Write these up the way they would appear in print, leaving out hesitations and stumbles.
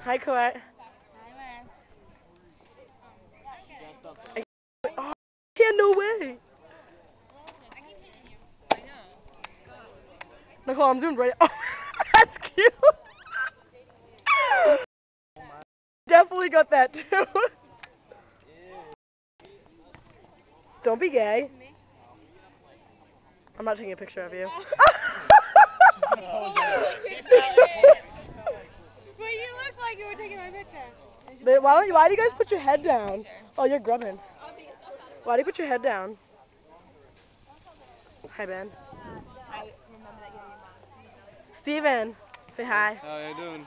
Hi, Court. Hi, Oh, yeah, no way. I keep hitting you. I know. Nicole, I'm zoomed right. Oh, that's cute. Definitely got that too. Don't be gay. I'm not taking a picture of you. But you look like you were taking my picture. Why do you guys put your head down? Oh, you're grubbing. Why do you put your head down? Hi, Ben. I remember that you're your mom. Steven, say hi. How you doing?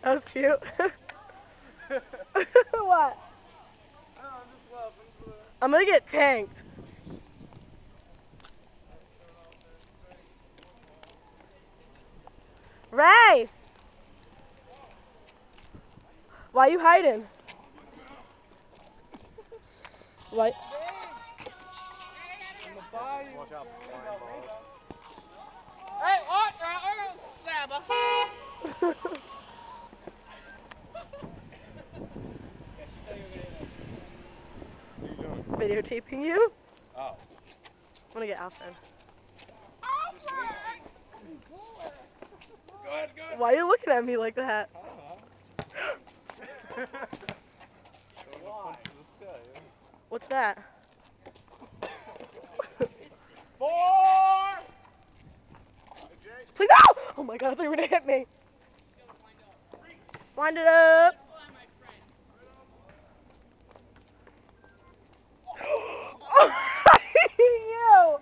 That was cute. What? I'm gonna get tanked. Ray! Why are you hiding? Why? Watch out for flying balls. Hey, what? Sabbath. What are you doing? Videotaping you? Oh. I'm gonna get Alfred. Go ahead, go ahead. Why are you looking at me like that? What's that? 4. Please, no! Oh my god, I thought you were gonna hit me. Wind it up. You.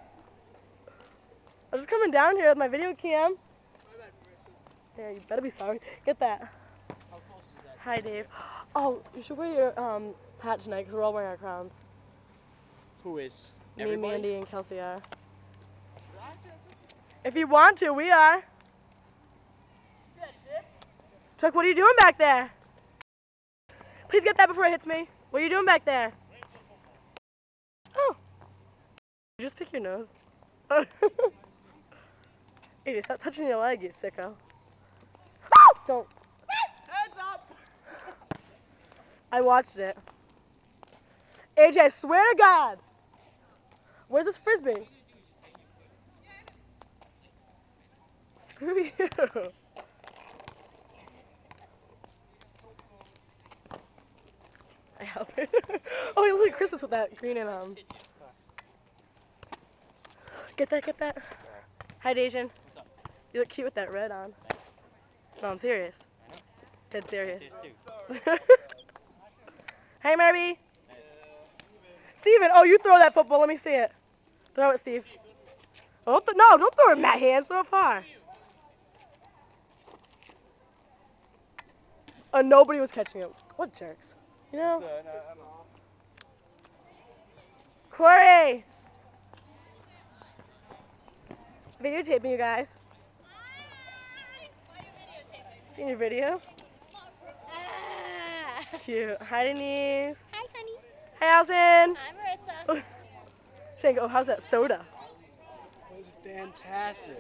I'm just coming down here with my video cam. Yeah, you better be sorry. Get that. How close is that? Hi, Dave. Oh, you should wear your hat tonight because we're all wearing our crowns. Who is? Me, Everybody? Mandy, and Kelsey are. If you want to, we are. Chuck, what are you doing back there? Please get that before it hits me. What are you doing back there? Oh. You just pick your nose. Hey, stop touching your leg, you sicko. Don't. Heads up! I watched it. AJ, I swear to God. Where's this frisbee? Screw you. I help it. Oh, he looks like Christmas with that green and Get that, get that. Hi, Dejan. What's up? You look cute with that red on. Thanks. No, I'm serious. I know. Dead serious. Serious too. Hey, Marby. Steven, oh, you throw that football. Let me see it. Throw it, Steve. Oh, no, don't throw it in Matt hands. Throw it far. Oh, nobody was catching it. What jerks. You know? Corey! Videotaping you guys. Seen your video? Ah. Cute. Hi, Denise. Hi, honey. Hi, Alton. Hi, Marissa. Shank, oh, how's that soda? It was fantastic.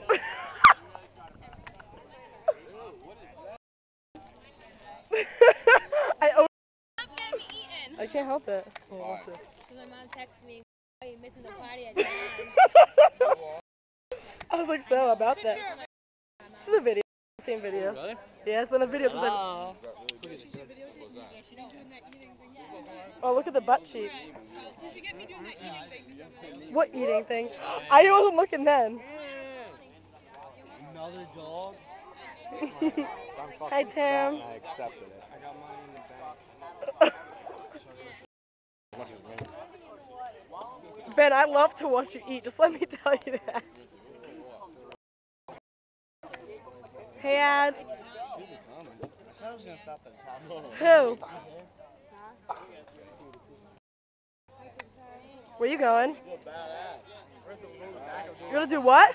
I can't help it. Oh, watch this. So my mom texted me, "Are you missing the party at 9?" I was like, so about that. This is a video. Same video. Really? Yeah, it's been a video since I... Hello. Oh, look at the butt cheeks. You should get me doing that eating thing. What eating thing? I wasn't looking then. Another dog? Hi, Tim. I accepted it. I got money in the bank. As much as me. Ben, I love to watch you eat. Just let me tell you that. Hey, Ad. She was coming. I said I was gonna stop at his house. Who? Where you going? You're gonna do what?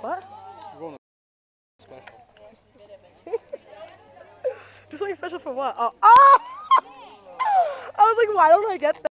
What? We're going to special. Do something special for what? Oh, oh! I was like, why don't I get that?